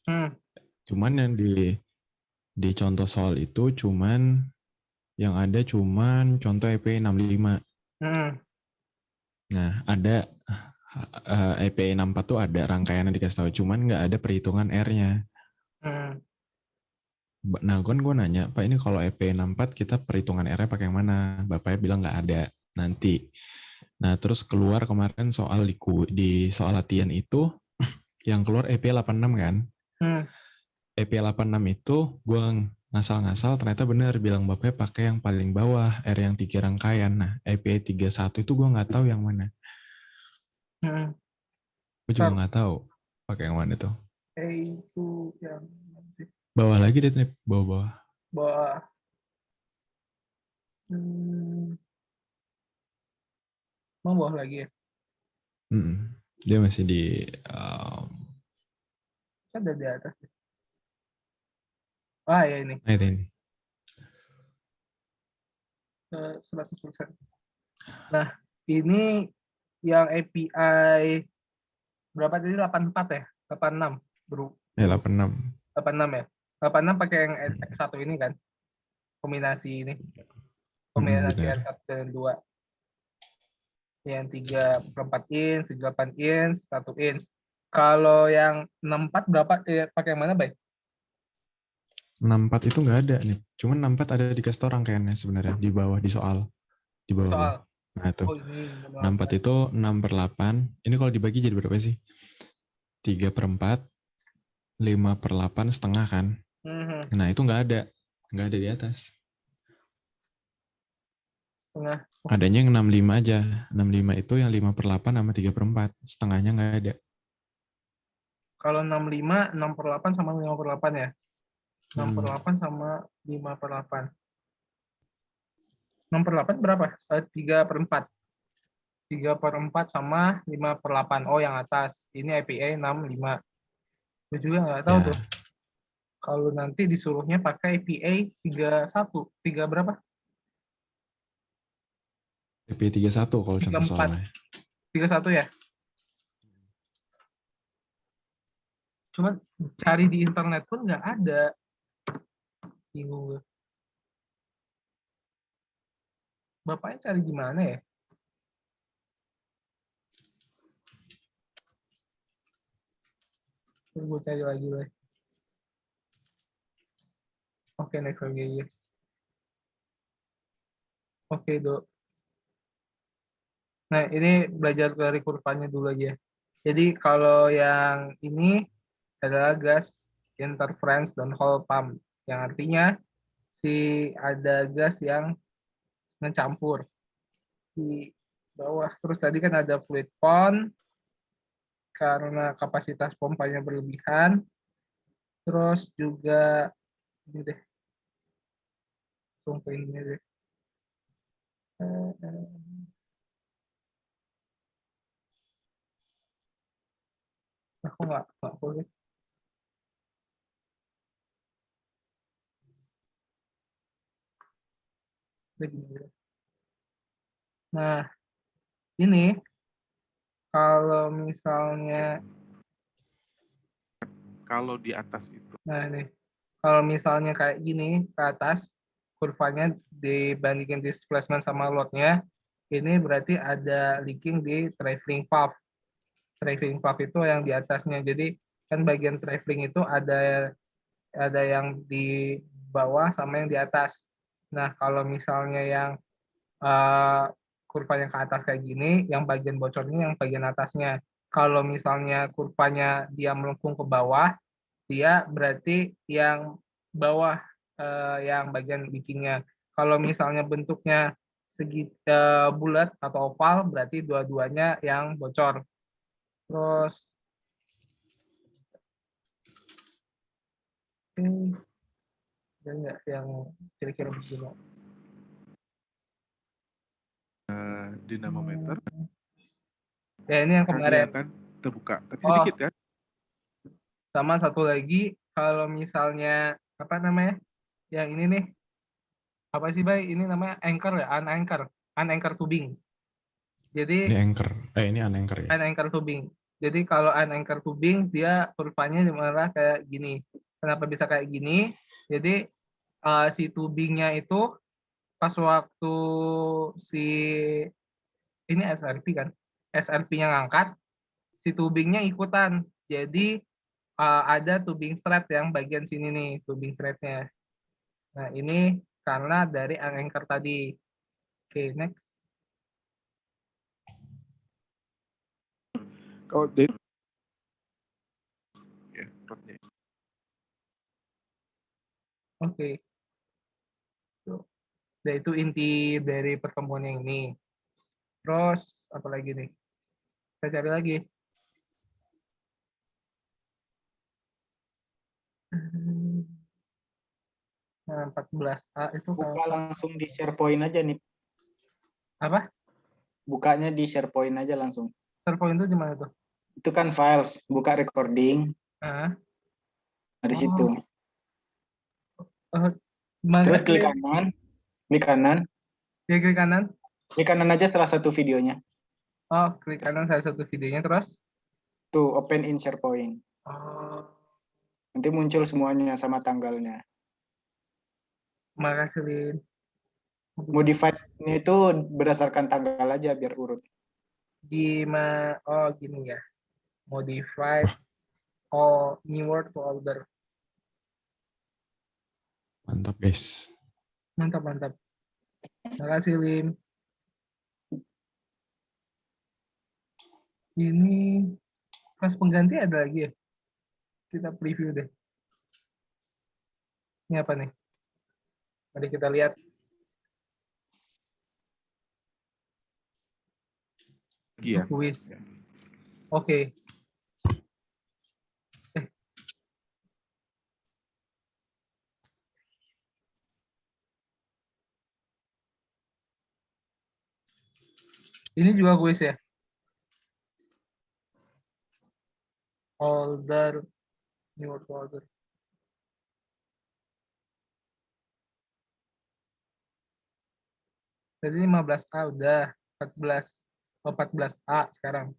Hmm. Cuman yang di contoh soal itu yang ada cuman contoh EP 65. Hmm. Nah, ada EP 64 tuh ada rangkaiannya dikasih tahu, cuman nggak ada perhitungan R-nya. Hmm. Nah, kan gue nanya, Pak, ini kalau EP 64 kita perhitungan R-nya pakai yang mana? Bapaknya bilang nggak ada, nanti. Nah, terus keluar kemarin soal di soal latihan itu, yang keluar EP 86 kan? Hmm. EP 86 itu gue ngasal-ngasal, ternyata benar bilang bapaknya pakai yang paling bawah, R yang 3 rangkaian. Nah, EP 31 itu gue nggak tahu yang mana. Hmm. Gue juga Ntar, nggak tahu pakai yang mana tuh. itu yang masih Bawah lagi deh, nih, bawah-bawah. bawah. Hmm. Mau bawah lagi ya? Dia masih di Ada di atas. Ah ya ini. nah, ini. 100%. Nah, ini yang API berapa tadi? 84 ya? 86 bro. Bro. 86. 86 ya? 86 pakai yang X1 ini kan? Kombinasi ini. Kombinasi Benar. R1 dan 2. Yang 3/4 inch, 38 inch, 1 inch. Kalau yang 64 berapa? Pakai yang mana, Bay? 64 itu nggak ada nih. Cuman 64 ada di kastor rangkaiannya sebenarnya di bawah di soal. Di bawah-bawah. Soal. Nah itu. Oh ini 64 68. itu 6/8. Ini kalau dibagi jadi berapa sih? 3/4, 5/8 setengah kan? Mhm. Nah itu nggak ada. Nggak ada di atas. Setengah. Adanya yang 65 aja. 65 itu yang 5/8 sama 3/4. Setengahnya nggak ada. Kalau 65, 6/8 sama 5/8 ya? 6/8 Hmm. sama 5/8. 6/8 berapa? 3/4. 3/4 sama 5/8. Oh, yang atas. Ini IPA 65. Gue juga nggak tahu tuh. Ya, Kalau nanti disuruhnya pakai IPA 31. 3 berapa? PP31 kalau contoh 34. soalnya. 31 ya? Cuman cari di internet pun nggak ada. Bingung gue. Bapaknya cari di mana ya? Terus gue cari lagi lah. Oke, next lagi aja. Oke, Dok. Nah, ini belajar dari kurvanya dulu aja. Jadi kalau yang ini adalah gas interference dan Hall pump, yang artinya ada gas yang mencampur di bawah. Terus tadi kan ada fluid pond karena kapasitas pompanya berlebihan. Terus juga ini deh, sumpah ini deh. Aku nggak boleh. Nah, ini kalau misalnya, Kalau di atas itu. nah ini, kalau misalnya kayak gini ke atas, kurvanya dibandingin displacement sama load-nya, ini berarti ada leaking di traveling valve. Traveling valve itu yang di atasnya. Jadi kan bagian traveling itu ada yang di bawah sama yang di atas. Nah, kalau misalnya yang uh, kurvanya ke atas kayak gini, yang bagian bocornya yang bagian atasnya. Kalau misalnya kurvanya dia melengkung ke bawah, dia berarti yang bawah yang bagian leakingnya. Kalau misalnya bentuknya bulat atau oval, berarti dua-duanya yang bocor. Terus ada nggak yang kira-kira begini? Dinamometer. Ya ini yang Kan dia kemarin. kan terbuka, tapi Oh, sedikit kan? sama satu lagi, kalau misalnya apa namanya? Yang ini nih, apa sih Bay? Ini namanya anchor ya, unanchor tubing. Jadi Ini anchor. Ini unanchor ya. unanchor tubing. Jadi kalau unanchor tubing dia kurvanya malah kayak gini. Kenapa bisa kayak gini? Jadi si tubingnya itu pas waktu si ini SRP kan, SRP-nya ngangkat, si tubingnya ikutan. Jadi ada tubing thread yang bagian sini nih, tubing thread-nya. Nah ini karena dari unanchor tadi. Oke, next. Kalau dari ya, rotnya. Oke. Tuh. Nah, itu inti dari pertemuan yang ini. Terus, apa lagi nih? Kita cari lagi. Nah, 14A itu Buka apa? langsung di SharePoint aja nih. Apa? Bukanya di SharePoint aja langsung. SharePoint itu di mana tuh? Itu kan files, buka recording, Ah, nah, di oh, situ. Gimana Terus sih? klik kanan, Klik kanan. klik kanan aja salah satu videonya. Oh, klik kanan salah satu videonya terus. Tuh, open in SharePoint. Oh, Nanti muncul semuanya sama tanggalnya. makasih, Lin. Modified-nya itu berdasarkan tanggal aja biar urut. Oh, gini ya. Modified or new word to order. Mantap guys. Mantap, mantap. Makasih, Lim. Ini kelas pengganti ada lagi ya? Kita preview deh. Ini apa nih? Mari kita lihat. Iya. Quiz. Oke. Ini juga quiz ya? Order, new word to order. Jadi 15A udah, 14A sekarang.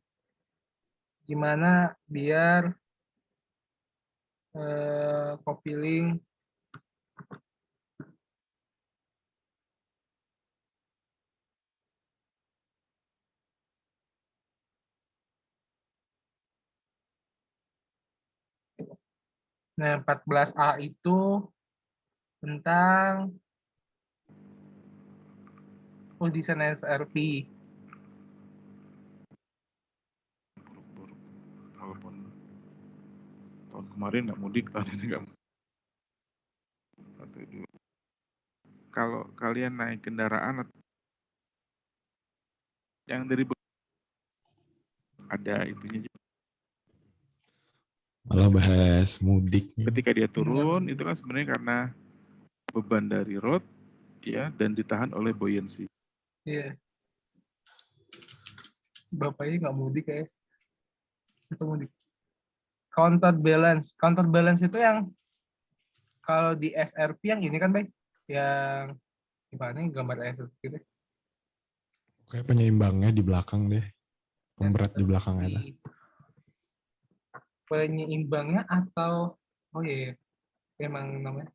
Gimana biar copy link nah 14A itu tentang full design SRP. Walaupun tahun kemarin nggak mudik, tahun ini nggak mudik. Kalau kalian naik kendaraan yang dari ada itunya juga. Malah bahas mudik. Ketika dia turun itu kan sebenarnya karena beban dari road ya dan ditahan oleh buoyancy. Iya. Bapaknya nggak mudik kayak. Itu mudik. Counter balance itu yang kalau di SRP yang ini kan, Bay? Yang gimana nih gambar SRP gitu? Kayak penyeimbangnya di belakang deh. Pemberat di belakang ada. Penyeimbangnya atau oh iya, emang namanya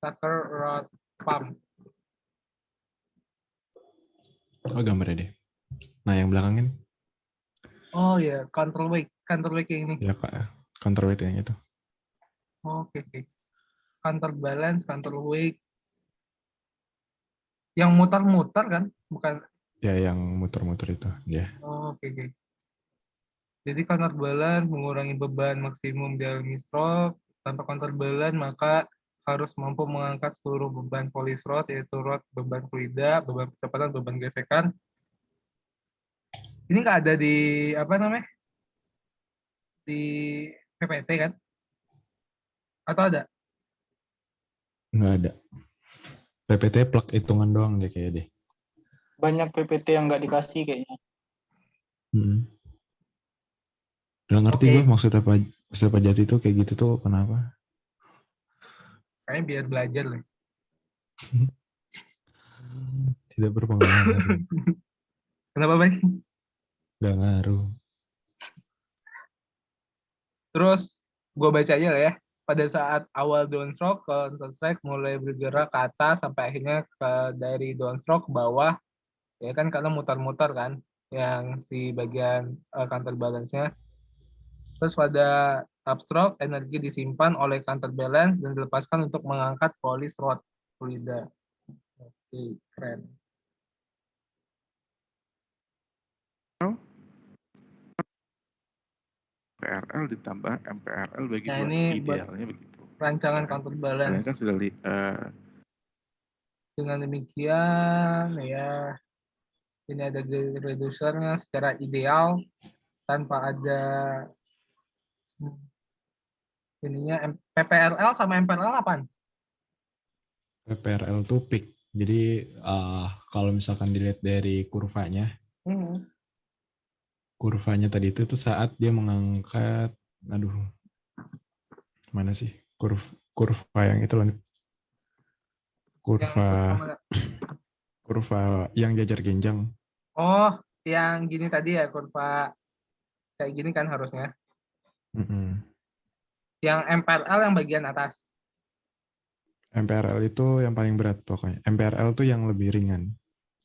sucker rod pump. Oh gambarnya deh. Nah yang belakangin Oh iya, counterweight yang ini. ya kak, counterweight yang itu. Oke, oke. Counterbalance, counterweight. Yang muter-muter kan? Bukan. Ya yang muter-muter itu dia. Oh, oke, oke. Jadi counterbalance mengurangi beban maksimum dalam stroke. Tanpa counterbalance maka harus mampu mengangkat seluruh beban polis rod, yaitu rod beban fluida, beban kecepatan, beban gesekan. Ini nggak ada di apa namanya? Di PPT kan? Atau ada? Nggak ada. PPT plug hitungan doang deh kayak deh. Banyak PPT yang nggak dikasih kayaknya. Nggak ngerti Oke. gue maksud apa Jati itu kayak gitu tuh kenapa? Kayaknya biar belajar lah. Tidak berpengaruh. Kenapa, Bay? Nggak ngaruh. Terus gue baca aja lah ya. Pada saat awal downstroke, counter strike mulai bergerak ke atas sampai akhirnya dari downstroke ke bawah, ya kan karena muter-muter kan, yang si bagian counterbalance-nya. Terus pada upstroke, energi disimpan oleh counterbalance dan dilepaskan untuk mengangkat polish rod fluida. Oke, keren. PRL ditambah MPRL bagi Nah, 2. ini Idealnya begitu. rancangan Ya kan? counterbalance. Kalian kan sudah Dengan demikian, ya, ini ada reducernya secara ideal tanpa ada ininya. PPRL sama MPRL apaan? PPRL tuh peak. Jadi kalau misalkan dilihat dari kurvanya, kurvanya tadi itu tuh saat dia mengangkat, aduh, mana sih kurva yang itu loh, kurva kurva yang jajar genjang. Oh, yang gini tadi ya, kurva kayak gini kan harusnya. Yang MPRL yang bagian atas. MPRL itu yang paling berat pokoknya. MPRL tuh yang lebih ringan.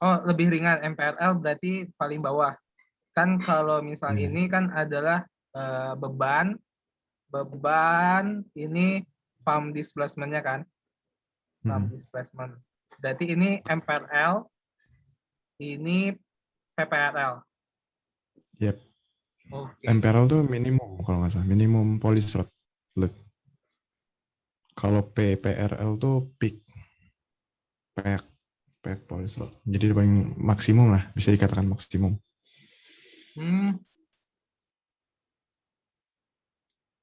Oh, lebih ringan. MPRL berarti paling bawah. Kan kalau misal Iya. ini kan adalah beban ini pump displacement-nya kan. Pump displacement. Berarti ini MPRL, ini PPRL. Yep. Oke. MPRL tuh minimum kalau nggak salah, minimum polish rod. Kalau PPRL tuh peak, peak polish rod. Jadi paling maksimum lah, bisa dikatakan maksimum.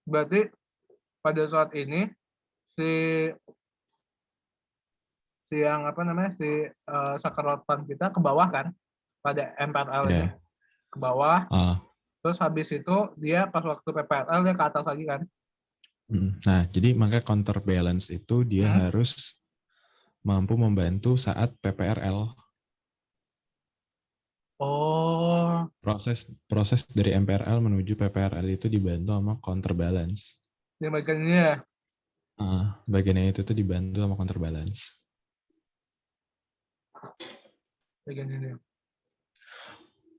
Berarti pada saat ini si yang apa namanya si sakar rod pump kita ke bawah kan, pada MPRL itu ke bawah. Terus habis itu dia pas waktu PPRL dia ke atas lagi kan. Nah, jadi maka counterbalance itu dia harus mampu membantu saat PPRL. Oh. Proses dari MPRL menuju PPRL itu dibantu sama counterbalance. Yang bagian ini ya? Bagiannya itu tuh dibantu sama counterbalance. Bagian ini.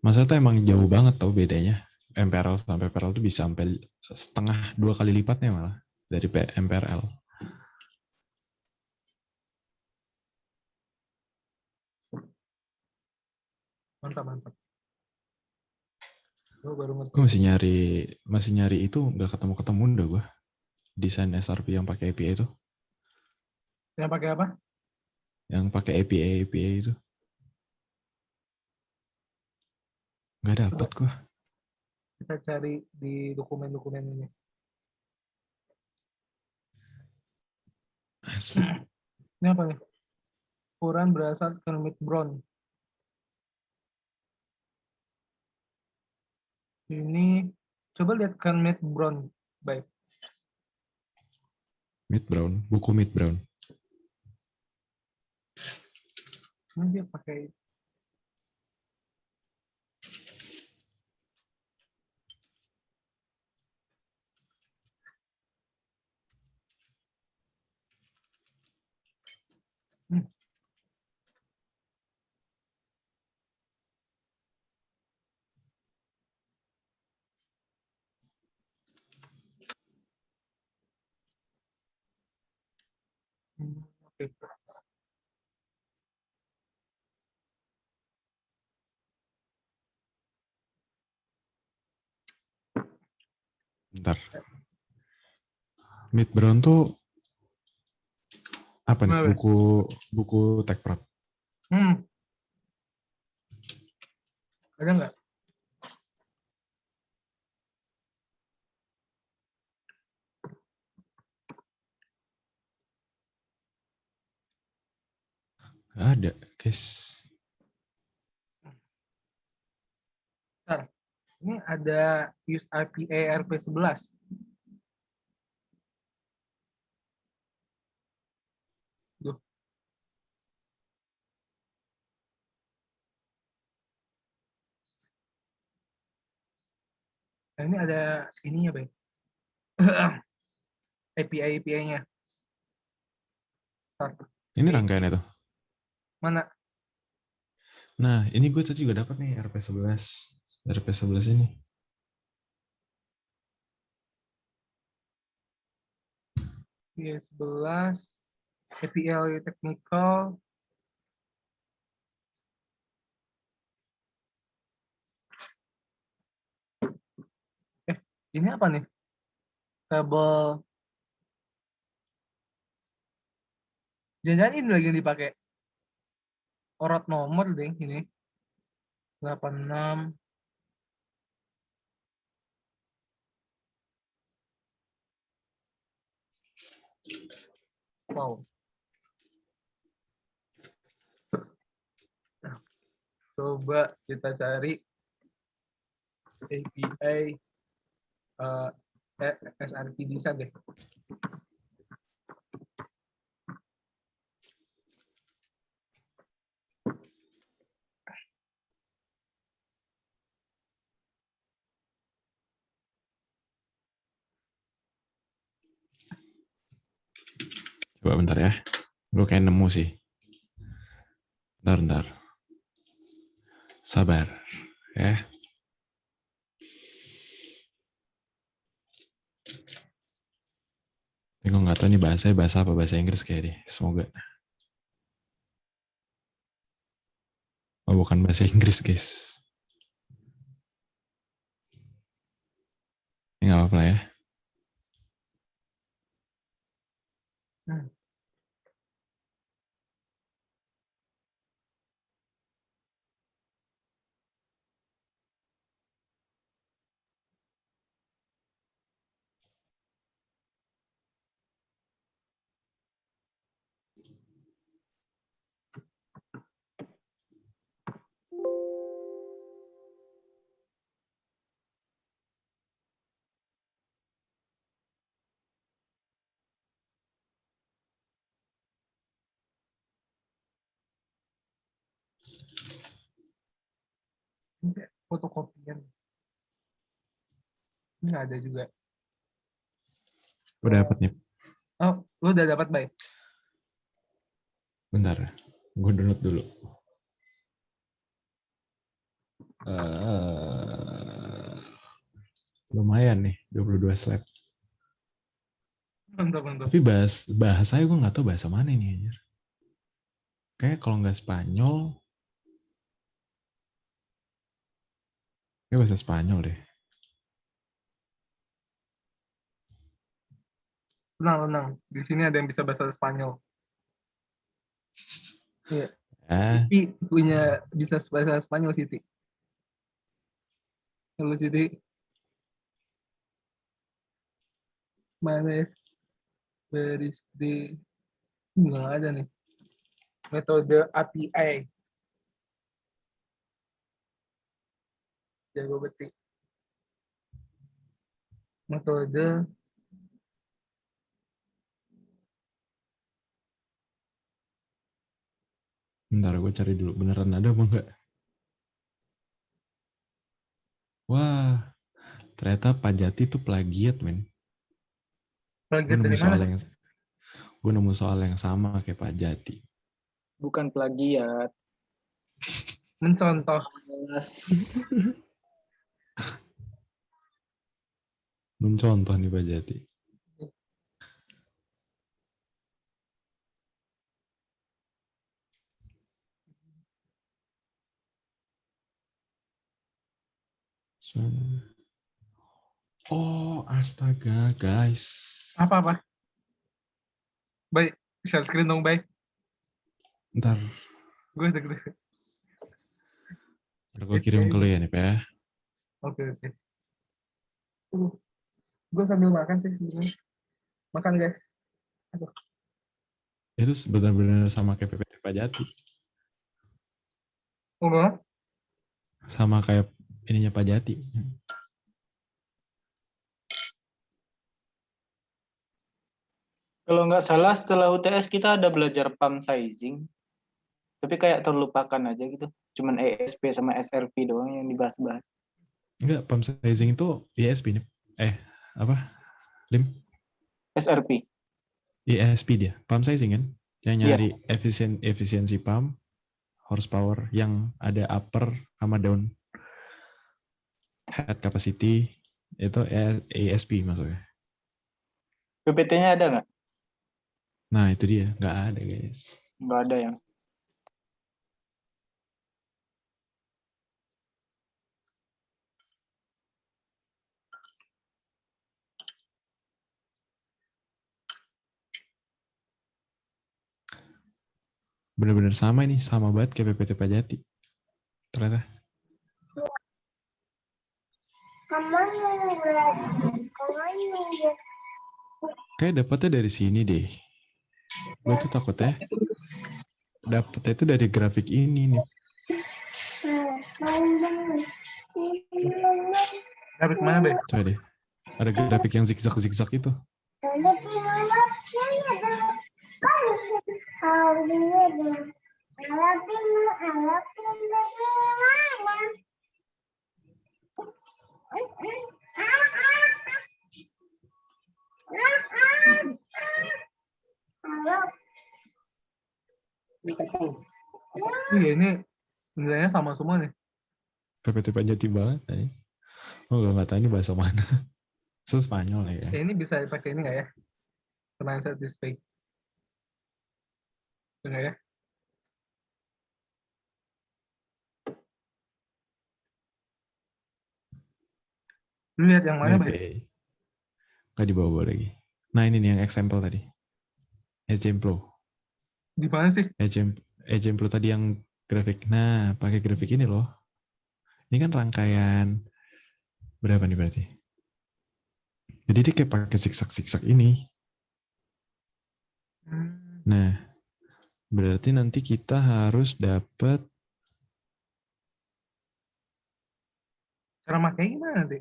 Masa tuh emang jauh banget tau bedanya. MPRL sampai PPRL tuh bisa sampai setengah 2 kali lipatnya malah dari MPRL. Mantap. Gue baru ngerti. Gue masih nyari itu nggak ketemu udah gue. Desain SRP yang pakai APA itu. Yang pakai apa? Yang pakai APA itu. Nggak dapet gue. Kita cari di dokumen-dokumen ini. Asli. Ini apa nih? Ukuran berasal Kermit Brown. Ini coba lihat Kermit Brown. Baik. Buku Mead Brown. Ini dia pakai Oke. Bentar. Mead Brown tuh apa nih? Buku Tekprod. Ada nggak? Ada, guys. Bentar. Ini ada use IPA RP11. Duh. Nah, ini ada ininya, Bang. API-nya. Ini rangkaiannya tuh. Mana? Nah, ini gue tadi juga dapat nih RP11. RP11 ini. P11, API technical. Ini apa nih? Kabel. Jangan-jangan ini lagi yang dipakai. Orot nomor deh ini. 86. Wow. Coba kita cari API SRT bisa deh. Coba bentar ya. Gue kayak nemu sih. Bentar. Sabar. Ya. Ini gue nggak tahu nih bahasa apa, bahasa Inggris kayak deh. Semoga. Oh, bukan bahasa Inggris, guys. Ini nggak apa-apa lah ya. Ini fotokopian. Ini nggak ada juga. Gue dapet nih. Oh, lu udah dapat, Bay? Bentar. Gue download dulu. Lumayan nih, 22 slide. Mantap. Tapi bahasanya gue nggak tahu bahasa mana ini anjir. Kayak kalau nggak Spanyol, kayak bahasa Spanyol deh. Tenang. Di sini ada yang bisa bahasa Spanyol. Iya. Ah, Siti punya bisa bahasa Spanyol, Siti. Halo, Siti. Mana ya? Baris di nggak ada nih. Metode API. Jago betik. Metode bentar gue cari dulu. Beneran ada apa enggak? Wah, ternyata Pak Jati tuh plagiat, men. Gue plagiat nemu dari mana? soal yang sama kayak Pak Jati. Bukan plagiat. Mencontoh. Mencontoh nih Pak Jati. Oh, astaga, guys. Apa? Baik, share screen dong, baik. Ntar Gue deg-degan. gue kirim ke lu ya nih, Pak ya. Oke. Gue sambil makan sih sebenarnya. Makan, guys. Aduh. Itu benar-benar sama kayak PPT Pak Jati. Enggak. Sama kayak ininya Pak Jati. Kalau nggak salah setelah UTS kita ada belajar pump sizing. Tapi kayak terlupakan aja gitu. Cuman ESP sama SRP doang yang dibahas-bahas. Enggak, pump sizing itu ISP nih. Apa? Lim? SRP. ESP dia, pump sizing kan? Yang Iya. nyari efisiensi pump, horsepower, yang ada upper sama down head capacity, itu ESP maksudnya. PPT-nya ada nggak? Nah itu dia, nggak ada guys. Nggak ada ya. Bener-bener sama ini, sama banget kayak PPT Pajati. Ternyata. Kayak dapetnya dari sini deh. Gue tuh takutnya dapetnya itu dari grafik ini nih. Grafik mana, Be? Coba deh. Ada grafik yang zigzag-zigzag itu. Iya, ini nilainya sama semua nih. PPT Pajati banget. Oh nggak tahu ini bahasa mana. Itu Spanyol ya. Ini bisa pakai ini nggak ya? Translate display. Enggak ya? Lu lihat yang mana, Be? Nggak dibawa lagi. Nah ini nih yang example tadi. Exemplo. Di mana sih? Exemplo tadi yang grafik. Nah pakai grafik ini loh. Ini kan rangkaian berapa nih berarti? Jadi dia kayak pakai zigzag-zigzag ini. Nah, berarti nanti kita harus dapat. Cara makanya gimana nanti?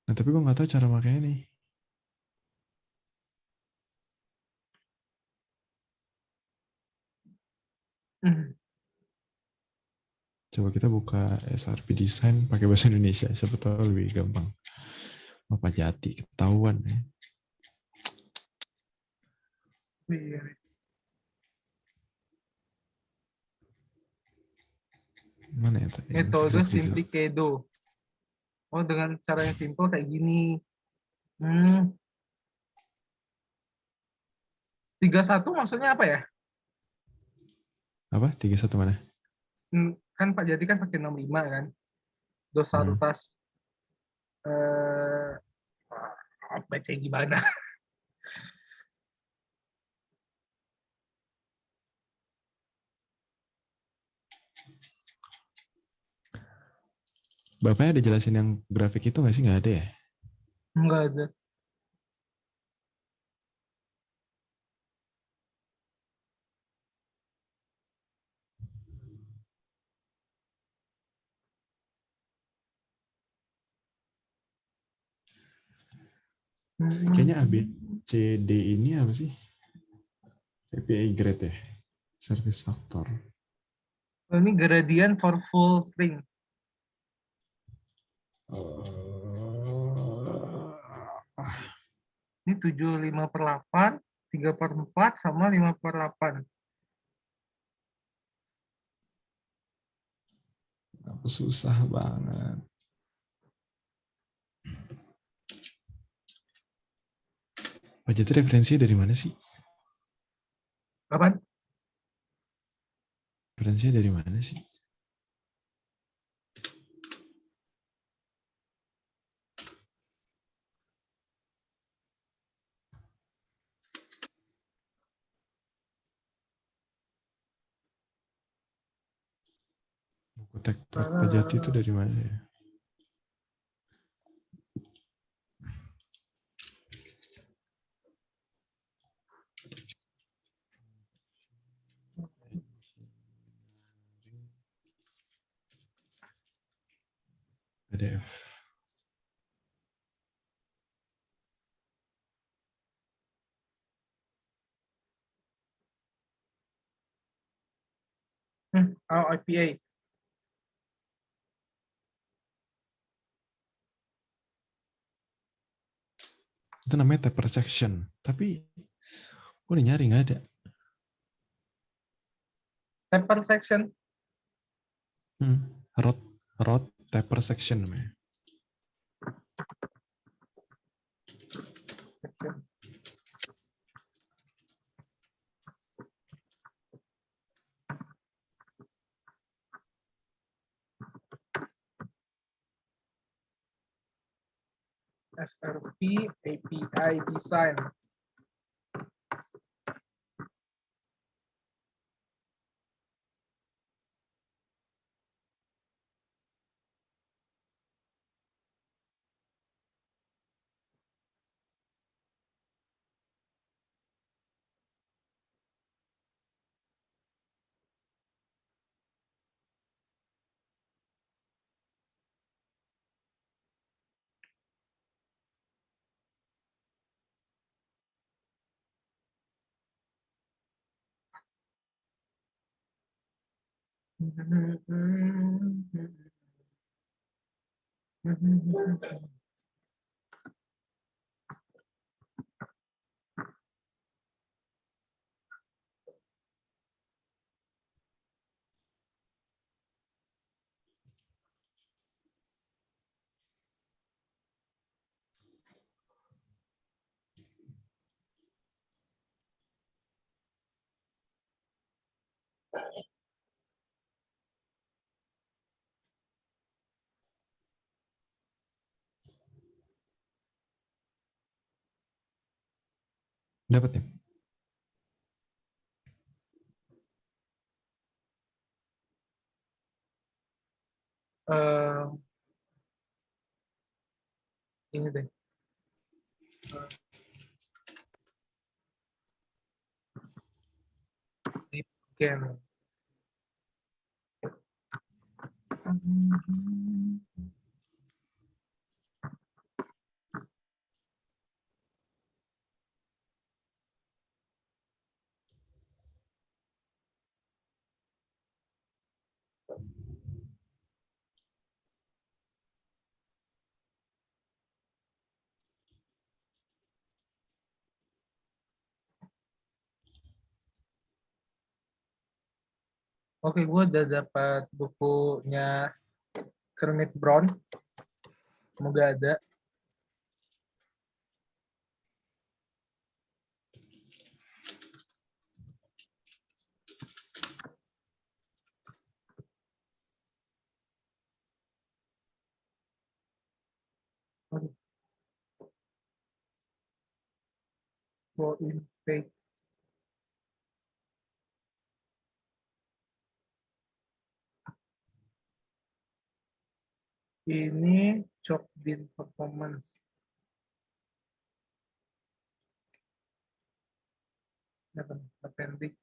Nah, tapi gue nggak tahu cara makanya nih. Coba kita buka SRP Design pakai bahasa Indonesia. Siapa tahu lebih gampang. Bapak Jati ketahuan ya. Iya. Mana ya tadi? Metode Zigzag-zigzag. Simplicedo. Oh, dengan cara yang simple kayak gini. 31 maksudnya apa ya? Apa? 31 mana? Kan Pak Jati kan pakai 65 kan? Dos Santas. Baca gimana? Bapaknya ada jelasin yang grafik itu nggak sih? Nggak ada ya? Enggak ada. Kayaknya A, B, C, D ini apa sih? API grade ya? Service factor. Oh, ini gradient for full string. Ini 75/8, 3/4, sama 5/8. Aku susah banget. Pak Jati referensinya dari mana sih? Kapan? Referensinya dari mana sih? Buku tektok Pak Jati itu dari mana ya? PDF. IPA. Itu namanya taper section. Tapi gue udah nyari nggak ada. Taper section. Rod taper section namanya. SRP API design. Dapat ya? Ini deh. Game. Oke, gue udah dapat bukunya Kermit Brown. Semoga ada. Flow in page. Ini Chopin performance. Appendix.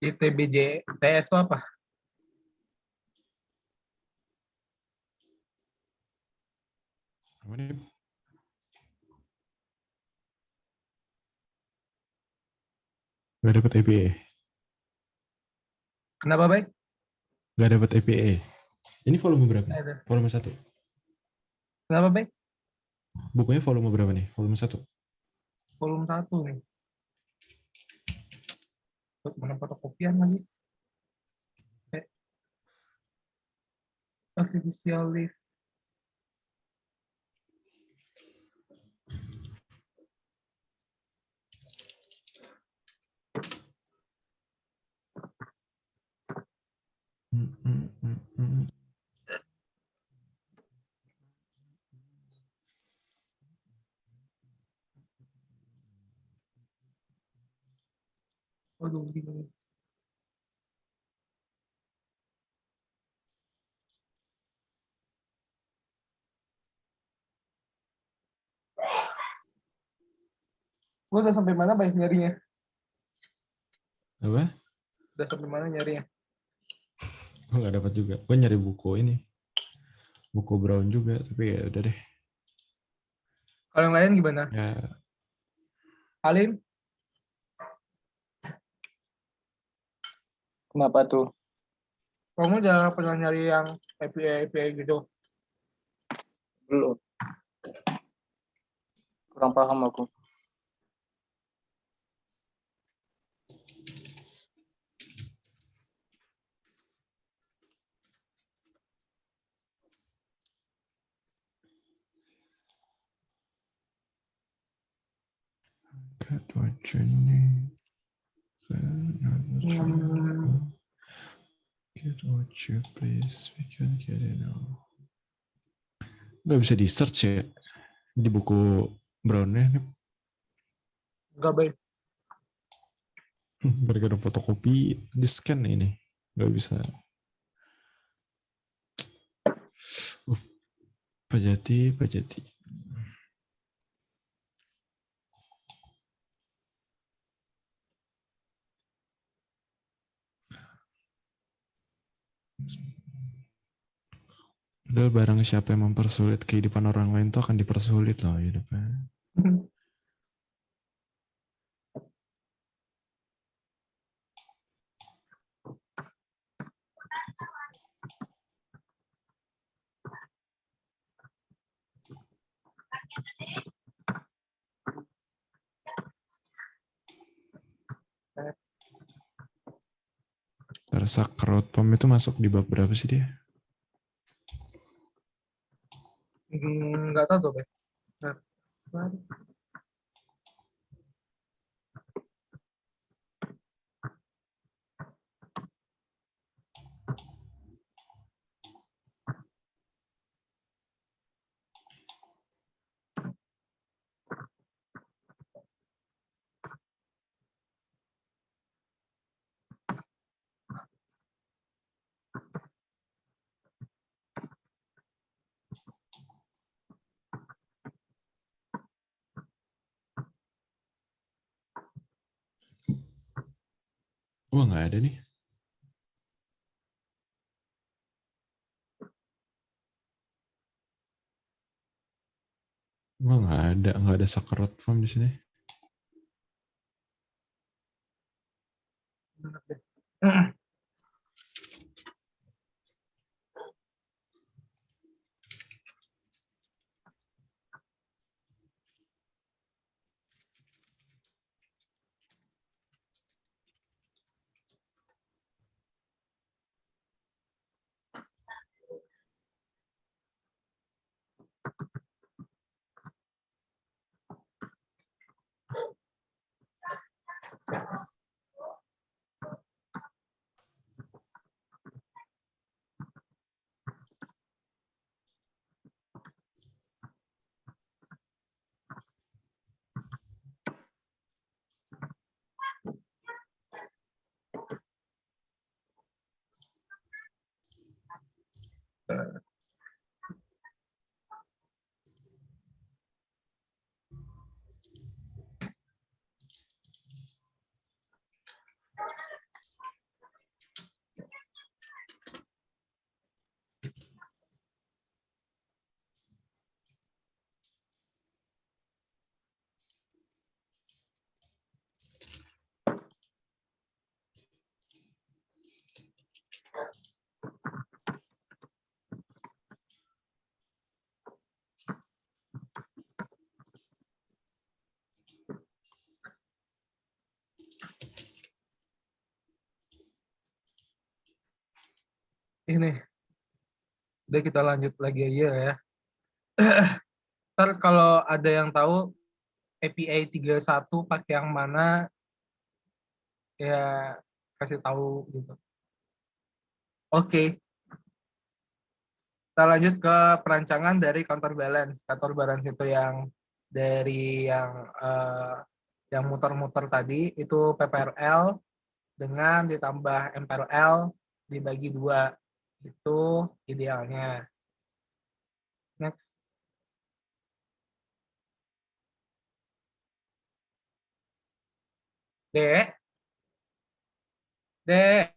ITBJTS itu apa? Apa nih? Gak dapat EPA. Kenapa baik? Gak dapat EPA. Ini volume berapa? Ada. Volume 1. Kenapa baik? Bukunya volume berapa nih? Volume 1. Volume 1 nih. Mana fotokopian lagi? artificial lift. Waduh, bingung. Gue udah sampai mana banyak nyarinya? Apa? Udah sampai mana nyarinya? Gue nggak dapat juga. Gue nyari buku ini, buku Brown juga, tapi ya udah deh. Kalau yang lain gimana? Ya, Halim? Kenapa tuh? Kamu udah pernah nyari yang API gitu? Belum. Kurang paham aku. got what you need. Get what you please, we can get it all. Nggak bisa di search ya di buku Brown-nya. Enggak baik. Gara-gara fotokopi di scan ini nggak bisa. Pajati. Padahal barang siapa yang mempersulit kehidupan orang lain itu akan dipersulit loh hidupnya. Sakrot pom itu masuk di bab berapa sih dia? Nggak tahu tuh, Beb. Nah, Wah nggak ada nih. Wah nggak ada sakrot pom di sini. bener deh. Ini Udah kita lanjut lagi aja ya. Ntar kalau ada yang tahu API 31 pakai yang mana, ya kasih tahu gitu. Oke, kita lanjut ke perancangan dari counterbalance. Counterbalance itu yang dari yang muter-muter tadi, itu PPRL dengan ditambah MPRL dibagi 2. Itu idealnya. Next. Dek. Dek.